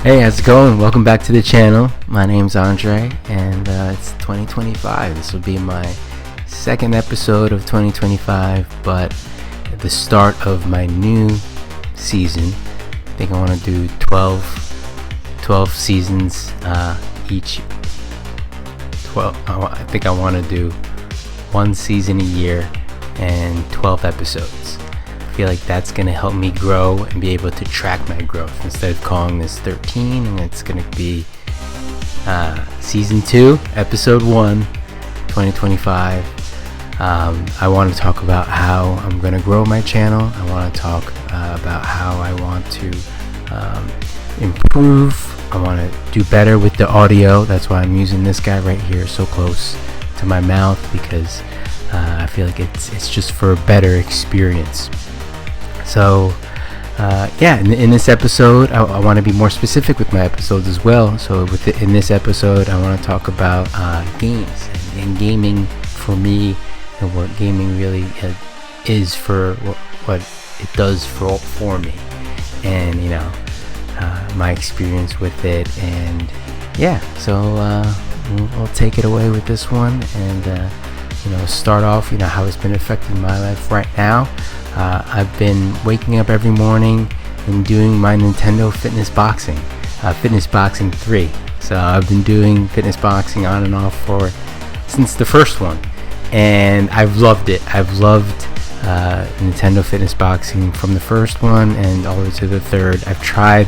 Hey, how's it going? Welcome back to the channel. My name's Andre, and it's 2025. This will be my second episode of 2025, but at the start of my new season. I think I want to do 12 seasons each. I think I want to do one season a year and 12 episodes. I feel like that's going to help me grow and be able to track my growth instead of calling this 13, and it's going to be season 2 episode 1 2025. I want to talk about how I'm going to grow my channel. I want to talk about how I want to improve. I want to do better with the audio. That's why I'm using this guy right here so close to my mouth, because I feel like it's just for a better experience. So in this episode, I want to be more specific with my episodes as well. So in this episode, I want to talk about games and gaming for me, and what gaming really is for what it does for me, and my experience with it. And so I'll take it away with this one, and start off how it's been affecting my life right now. I've been waking up every morning and doing my Nintendo Fitness Boxing 3. So I've been doing fitness boxing on and off since the first one, and I've loved it. I've loved Nintendo Fitness Boxing from the first one and all the way to the third. I've tried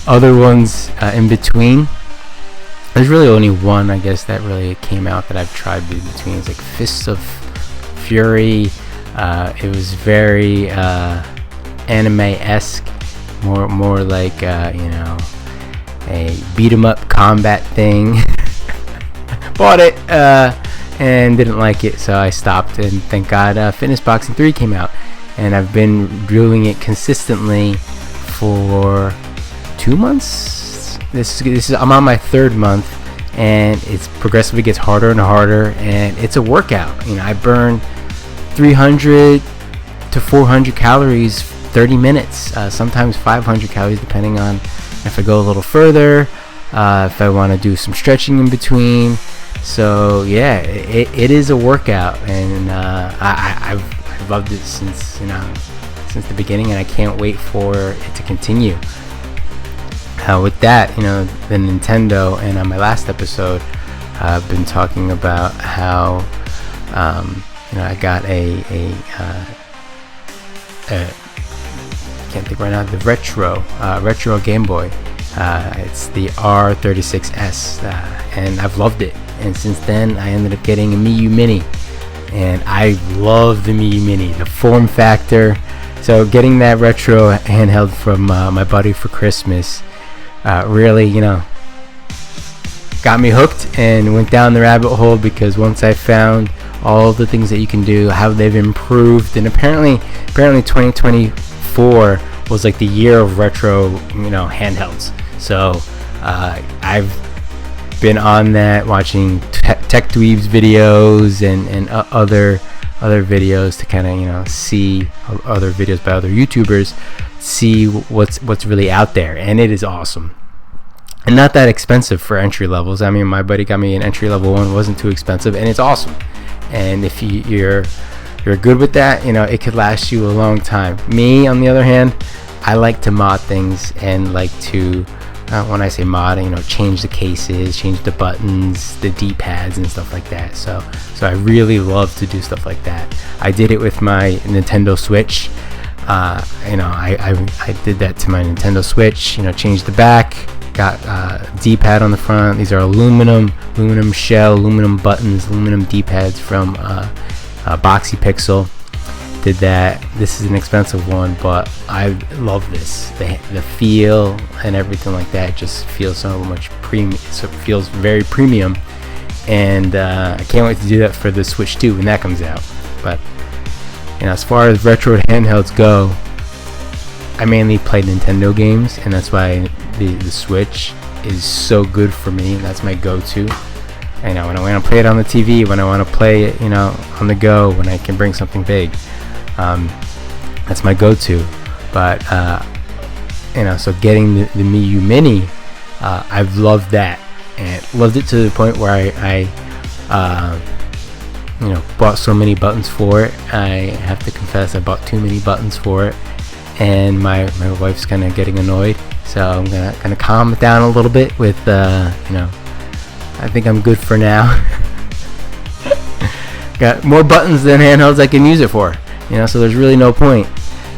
other ones in between. There's really only one, I guess, that really came out that I've tried in between. It's like Fists of Fury. It was very anime-esque, more like a beat 'em up combat thing. Bought it and didn't like it, so I stopped. And thank God, Fitness Boxing 3 came out, and I've been doing it consistently for 2 months. I'm on my 3rd month, and it's progressively gets harder and harder, and it's a workout. I burn 300 to 400 calories 30 minutes, sometimes 500 calories depending on if I go a little further, if I want to do some stretching in between. So it is a workout, and I've loved it since the beginning, and I can't wait for it to continue. With that, the Nintendo, and on my last episode, I've been talking about how I got a can't think right now, the retro Game Boy. It's the R36S, and I've loved it. And since then, I ended up getting a Miyoo Mini, and I love the Miyoo Mini, the form factor. So getting that retro handheld from my buddy for Christmas really, got me hooked and went down the rabbit hole, because once I found all the things that you can do, how they've improved, and apparently 2024 was like the year of retro, handhelds. So I've been on that, watching Tech Dweebs videos and other videos to kind of see other videos by other YouTubers, see what's really out there, and it is awesome. And not that expensive for entry levels. I mean, my buddy got me an entry level one, it wasn't too expensive, and it's awesome. And if you're good with that, it could last you a long time. Me, on the other hand, I like to mod things, and like to when I say mod, change the cases, change the buttons, the D-pads and stuff like that. So I really love to do stuff like that. I did it with my Nintendo Switch. I did that to my Nintendo Switch. Changed the back, got D-pad on the front. These are aluminum shell, aluminum buttons, aluminum D-pads from Boxy Pixel. Did that. This is an expensive one, but I love this. The feel and everything like that just feels so much premium. So it feels very premium, and I can't wait to do that for the Switch 2 when that comes out. But as far as retro handhelds go, I mainly play Nintendo games, and that's why the Switch is so good for me. That's my go-to. When I want to play it on the TV, when I want to play it, on the go, when I can bring something big, that's my go-to. But so getting the Miyoo Mini I've loved that, and loved it to the point where I bought so many buttons for it. I have to confess I bought too many buttons for it, and my wife's kind of getting annoyed, so I'm gonna calm it down a little bit with I think I'm good for now. Got more buttons than handhelds I can use it for, so there's really no point.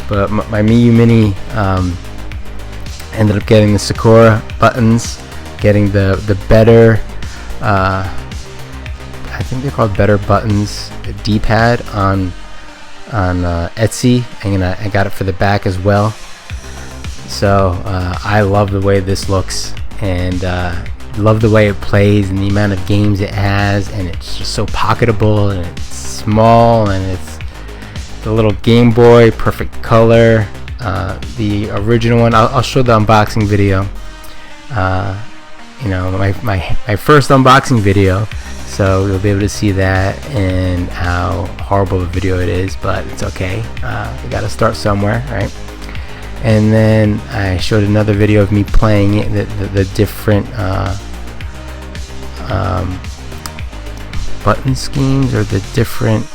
But my Miyoo Mini ended up getting the Sakura buttons, getting the better, I think they're called Better Buttons D-pad on Etsy, and I got it for the back as well. So I love the way this looks, and love the way it plays and the amount of games it has, and it's just so pocketable, and it's small, and it's the little Game Boy, perfect color. The original one, I'll show the unboxing video. My first unboxing video, so you'll be able to see that and how horrible the video it is, but it's okay. We gotta start somewhere, right? And then I showed another video of me playing it, the different button schemes, or the different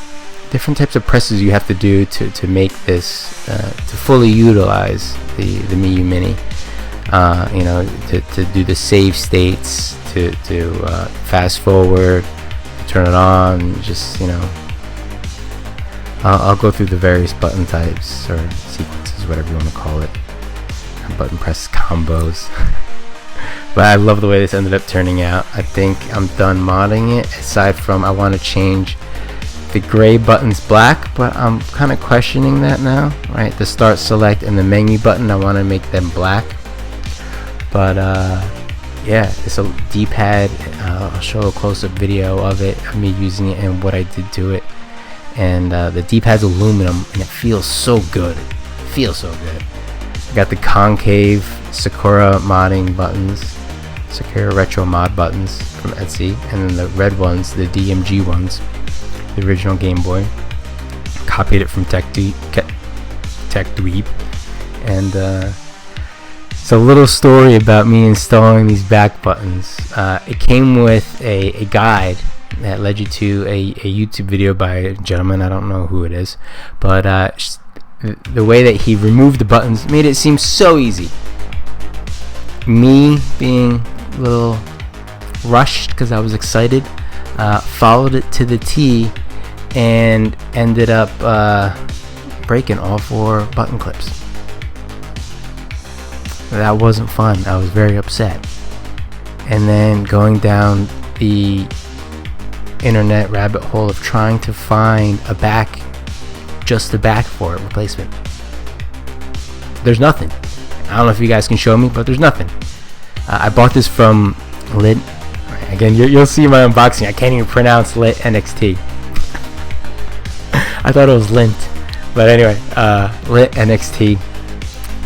types of presses you have to do to make this to fully utilize the Miyoo Mini. To do the save states, to fast forward, turn it on, just I'll go through the various button types or sequences, whatever you want to call it, button press combos. But I love the way this ended up turning out. I think I'm done modding it, aside from I want to change the gray buttons black, but I'm kind of questioning that now, right? The start, select, and the menu button, I want to make them black. But yeah, it's a D-pad. I'll show a close-up video of it, of me using it and what I did to it. And the D-pad's aluminum, and it feels so good. It feels so good. I got the concave Sakura modding buttons, Sakura retro mod buttons from Etsy, and then the red ones, the DMG ones, the original Game Boy. Copied it from Tech Dweeb. And it's a little story about me installing these back buttons. It came with a guide that led you to a YouTube video by a gentleman, I don't know who it is, but the way that he removed the buttons made it seem so easy. Me being a little rushed because I was excited, followed it to the T and ended up breaking all 4 button clips. That wasn't fun. I was very upset. And then going down the internet rabbit hole of trying to find a back, just the back for it, replacement. There's nothing. I don't know if you guys can show me, but there's nothing. I bought this from Lit. Again, you'll see my unboxing. I can't even pronounce Lit NXT. I thought it was Lint, but anyway, Lit NXT.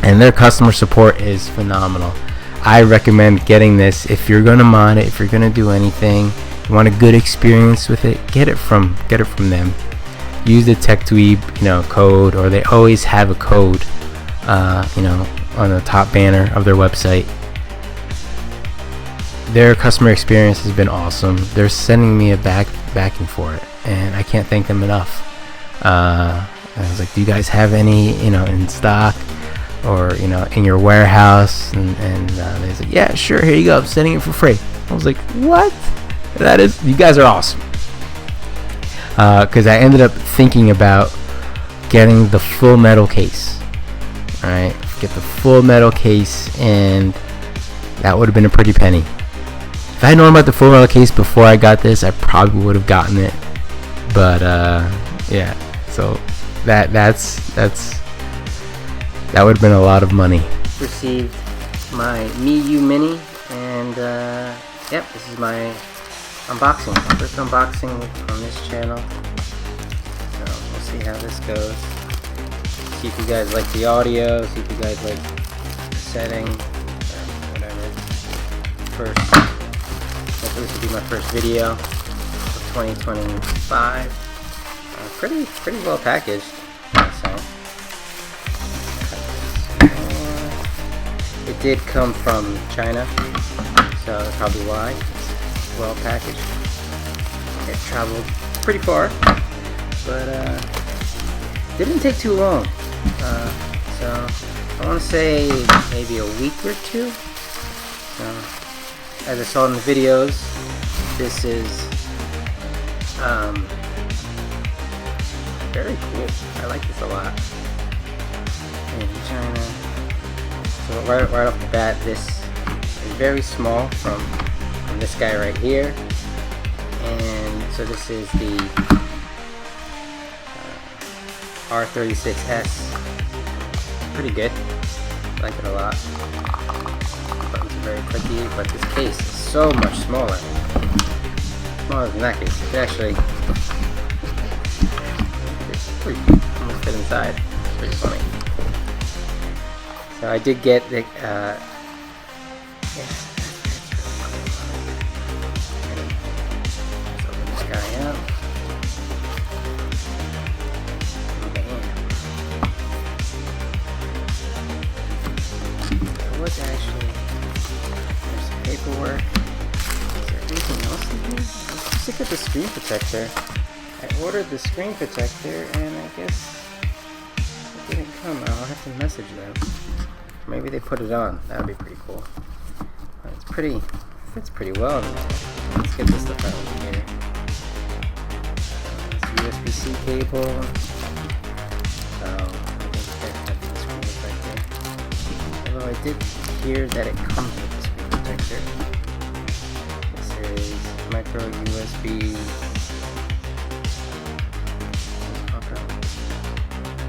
And their customer support is phenomenal. I recommend getting this if you're gonna mod it, if you're gonna do anything, you want a good experience with it, get it from them. Use the TechDweeb, code, or they always have a code, on the top banner of their website. Their customer experience has been awesome. They're sending me a backing for it, and I can't thank them enough. I was like, do you guys have any, in stock? Or in your warehouse, and they said, yeah, sure, here you go, I'm sending it for free. I was like, what? You guys are awesome. Because I ended up thinking about getting the full metal case. Alright, get the full metal case, and that would have been a pretty penny. If I had known about the full metal case before I got this, I probably would have gotten it. But yeah, so that would have been a lot of money. Received my Miyoo Mini, and yep, this is my unboxing. First unboxing on this channel. So we'll see how this goes. See if you guys like the audio, see if you guys like the setting, or whatever. Hopefully this will be my first video of 2025. Pretty well packaged. So. It did come from China. so that's probably why it's well packaged. It traveled pretty far, but didn't take too long. So I want to say maybe a week or two. So, as I saw in the videos, this is very cool. I like this a lot. Made in China. So right off the bat, this is very small from this guy right here. And so this is the R36S. Pretty good. I like it a lot. Buttons are very clicky, but this case is so much smaller. Smaller than that case. It actually almost fit inside. It's pretty funny. So I did get the yeah. Let's open this guy up. What's actually, there's some paperwork. Is there anything else in here? Let's look at the screen protector. I ordered the screen protector and I guess it didn't come. I'll have to message them. Maybe they put it on. That would be pretty cool. It's pretty, fits pretty well in there. Let's get this stuff out of here. It's USB-C cable. So I think that's the screen protector. Although I did hear that it comes with the screen protector. This is micro USB.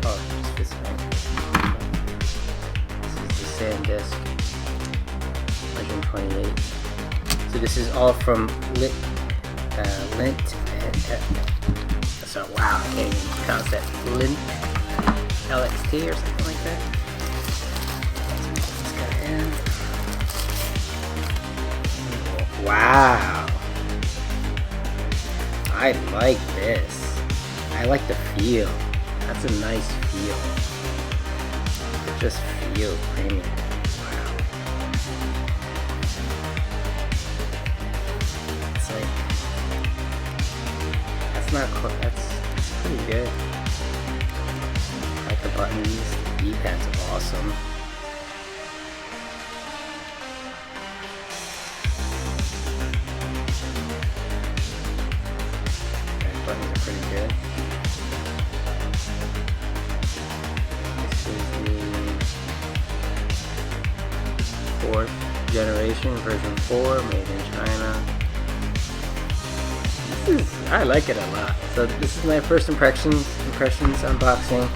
Oh, it's this thing. This is the SanDisk 128. So this is all from Lint. So wow, I can't even pronounce that. Lint LXT or something like that. Wow, I like this. I like the feel. That's a nice feel. It just feels premium. Wow. It's like, that's not cool. That's pretty good. I like the buttons. The D-pad's awesome. Buttons are pretty good. This is the 4th generation, version 4, made in China. I like it a lot. So this is my first impressions unboxing.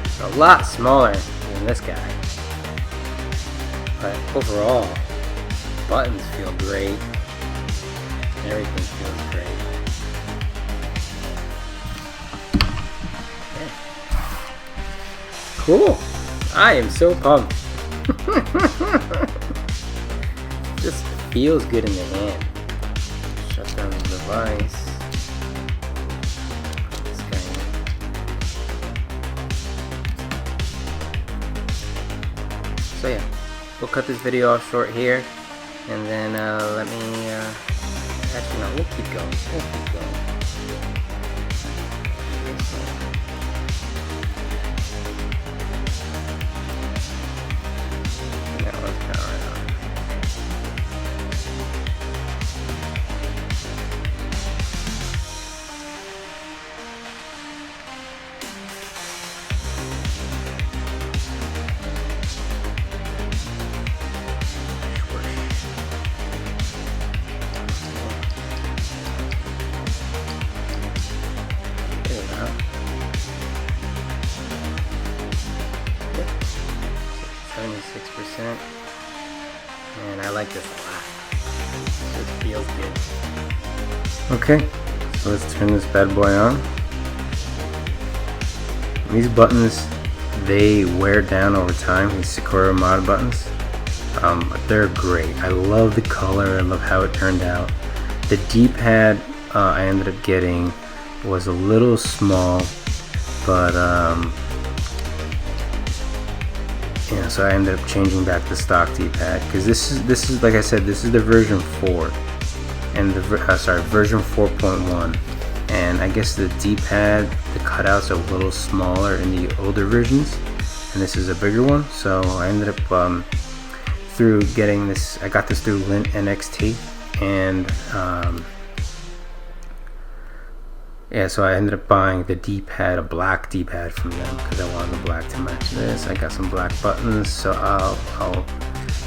It's a lot smaller than this guy. But overall, buttons feel great. Everything feels great. Cool. I am so pumped. Just feels good in the hand. Shut down the device. Put this guy in. So yeah, we'll cut this video off short here, and then let me. Actually, no, we'll keep going. We'll keep going. And I like this a lot. It just feels good. Okay, so let's turn this bad boy on. These buttons, they wear down over time, these Sakura mod buttons. But they're great. I love the color, I love how it turned out. The D-pad I ended up getting was a little small, but you know, so I ended up changing back the stock D-pad, because this is like I said, this is the version 4, and the version 4.1, and I guess the D-pad, the cutouts are a little smaller in the older versions, and this is a bigger one. So I ended up through getting this, I got this through Lint NXT, and yeah, so I ended up buying the D-pad, a black D-pad from them, because I wanted the black to match this. I got some black buttons, so I'll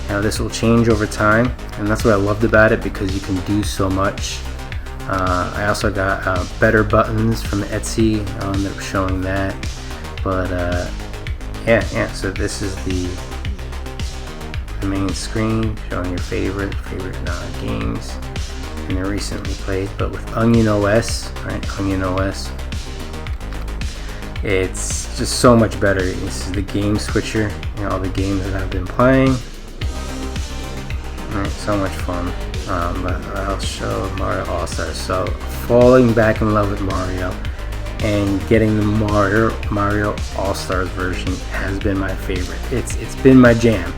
you know, this will change over time, and that's what I loved about it, because you can do so much. I also got better buttons from Etsy. I'll end up showing that, but yeah. So this is the main screen showing your favorite games and they're recently played. But with Onion OS, right? Onion OS, it's just so much better. This is the game switcher, you know, all the games that I've been playing. Right, so much fun. I'll show Mario All-Stars. So falling back in love with Mario and getting the Mario All-Stars version has been my favorite. It's been my jam,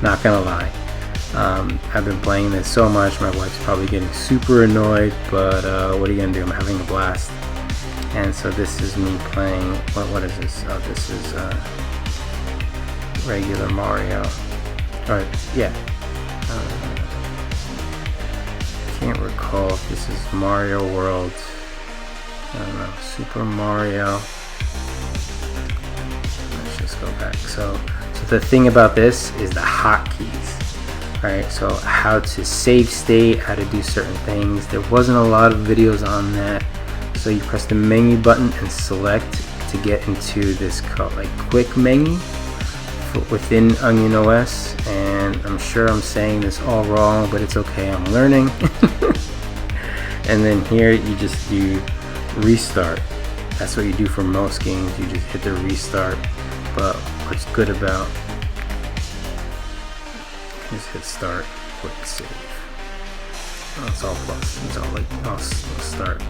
not gonna lie. I've been playing this so much, my wife's probably getting super annoyed, but what are you gonna do? I'm having a blast. And so this is me playing, what is this? Oh, this is regular Mario. Or yeah, can't recall if this is Mario World. I don't know, Super Mario. Let's just go back. So the thing about this is the hotkeys. Alright, so how to save state, how to do certain things. There wasn't a lot of videos on that. So you press the menu button and select to get into this like quick menu within Onion OS, and I'm sure I'm saying this all wrong, but it's okay, I'm learning. And then here you just do restart. That's what you do for most games, you just hit the restart. But what's good about, just hit start, quick save. Oh, it's all plus, it's all like, I'll start.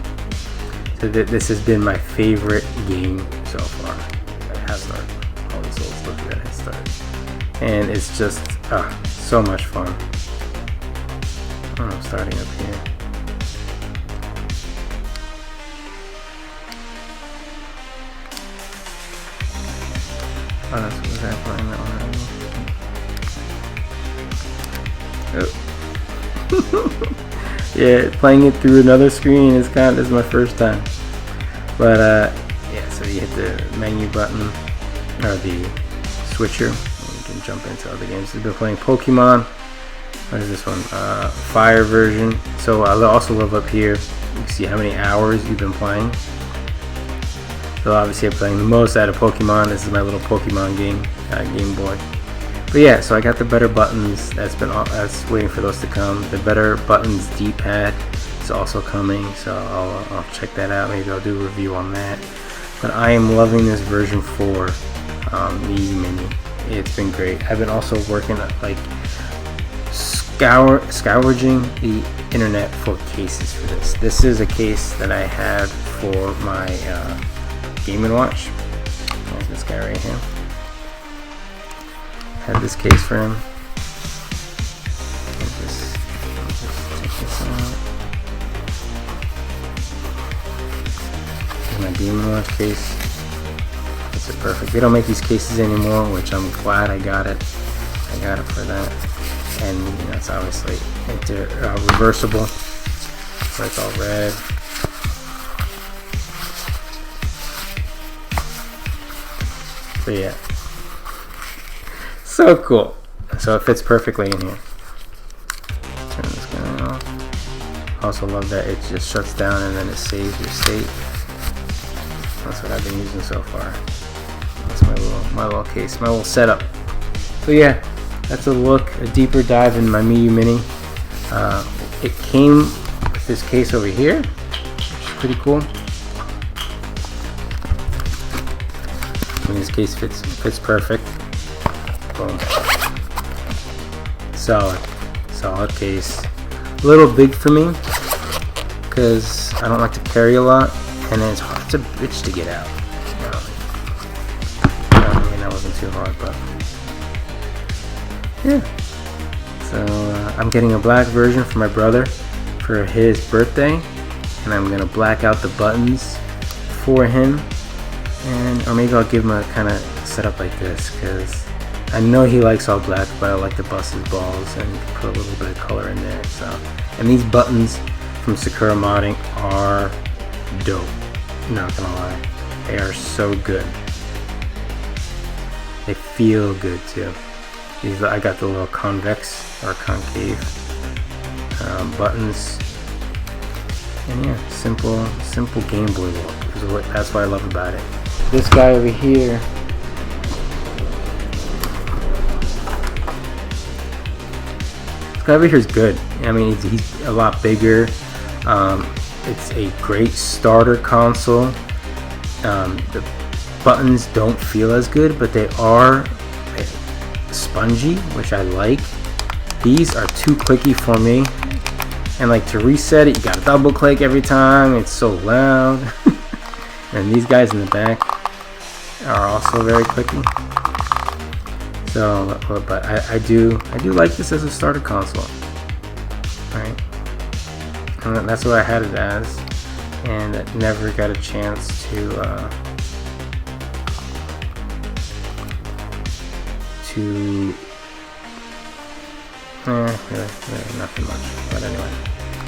So this has been my favorite game so far. It has started. All these old look at it start, and it's just so much fun. I'm starting up here. Oh, that's what I'm playing that one. Oh. Yeah, playing it through another screen is this is my first time. But yeah, so you hit the menu button or the switcher, and you can jump into other games. I've been playing Pokemon. What is this one? Fire version. So I also love up here, you can see how many hours you've been playing. So obviously I'm playing the most out of Pokemon. This is my little Pokemon game, Game Boy. But yeah, so I got the better buttons. That's waiting for those to come. The better buttons D-pad is also coming, so I'll check that out. Maybe I'll do a review on that. But I am loving this version 4 Miyoo Mini. It's been great. I've been also working at like scourging the internet for cases for this. This is a case that I had for my Game & Watch. There's this guy right here. I had this case for him. I'll just take this out. Here's my Game & Watch case. It's perfect. They don't make these cases anymore, which I'm glad I got it. I got it for that. And you know, it's obviously reversible, so it's all red. So yeah, so cool. So it fits perfectly in here. Turn this guy off. Also love that it just shuts down and then it saves your state. That's what I've been using so far. That's my little case, my little setup. So yeah, that's a look, a deeper dive in my Miyoo Mini. It came with this case over here, which is pretty cool. I mean, this case fits perfect. Boom. Solid case. A little big for me because I don't like to carry a lot, and then it's a bitch to get out. I mean, that wasn't too hard, but yeah. So I'm getting a black version for my brother for his birthday, and I'm gonna black out the buttons for him, or maybe I'll give him a kind of setup like this, because I know he likes all black, but I like to bust his balls and put a little bit of color in there. So, and these buttons from Sakura Modding are dope, not gonna lie, they are so good. They feel good too. These, I got the little convex or concave buttons, and yeah, simple Game Boy look. That's what I love about it. This guy over here, is good. I mean, he's a lot bigger. It's a great starter console. The buttons don't feel as good, but they are spongy, which I like. These are too clicky for me, and like to reset it, you gotta double click every time. It's so loud. And these guys in the back are also very clicky. So, but I do like this as a starter console, right? And that's what I had it as, and I never got a chance to nothing much. But anyway,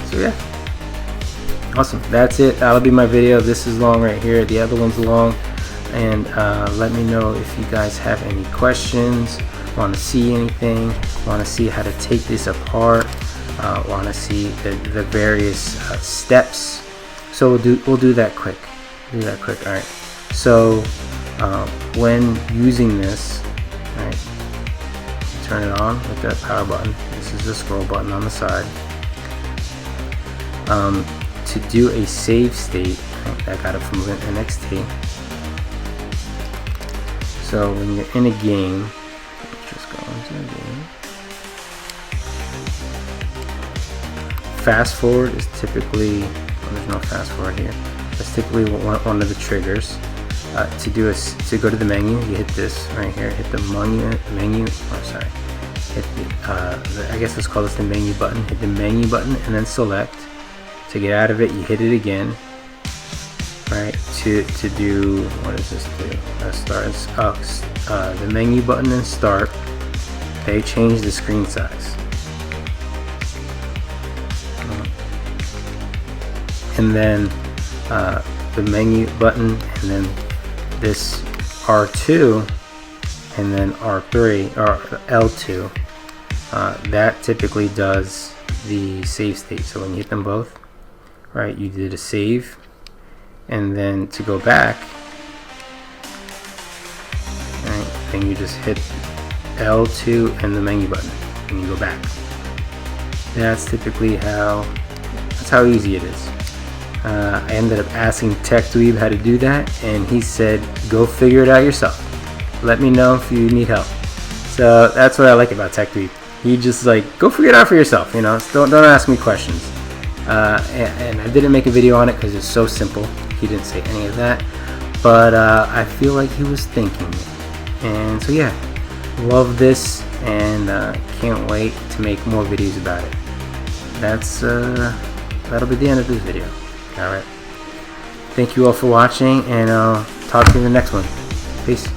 so yeah, awesome. That's it. That'll be my video. This is long right here. The other one's long. And let me know if you guys have any questions, want to see anything, want to see how to take this apart, want to see the various steps. So we'll do that quick. All right. So when using this, all right, turn it on with that power button. This is the scroll button on the side. To do a save state, I got it from NXT. So when you're in a game, let's just go into a game. Fast forward is typically, there's no fast forward here. That's typically one of the triggers. To go to the menu, you hit this right here. Hit the menu. Oh, sorry. Hit I guess let's call this the menu button. Hit the menu button and then select. To get out of it, you hit it again. Right, to do, what does this do? The menu button and start, they change the screen size. And then the menu button, and then this R2, and then R3, or L2, that typically does the save state. So when you hit them both, right, you did a save. And then to go back, right, then you just hit L2 and the menu button, and you go back. That's typically that's how easy it is. I ended up asking TechDweeb how to do that, and he said, go figure it out yourself. Let me know if you need help. So that's what I like about TechDweeb. He just like, go figure it out for yourself, you know, don't ask me questions. And I didn't make a video on it because it's so simple. He didn't say any of that, but I feel like he was thinking. And so yeah, love this, and can't wait to make more videos about it. That'll be the end of this video. All right, thank you all for watching, and I'll talk to you in the next one. Peace.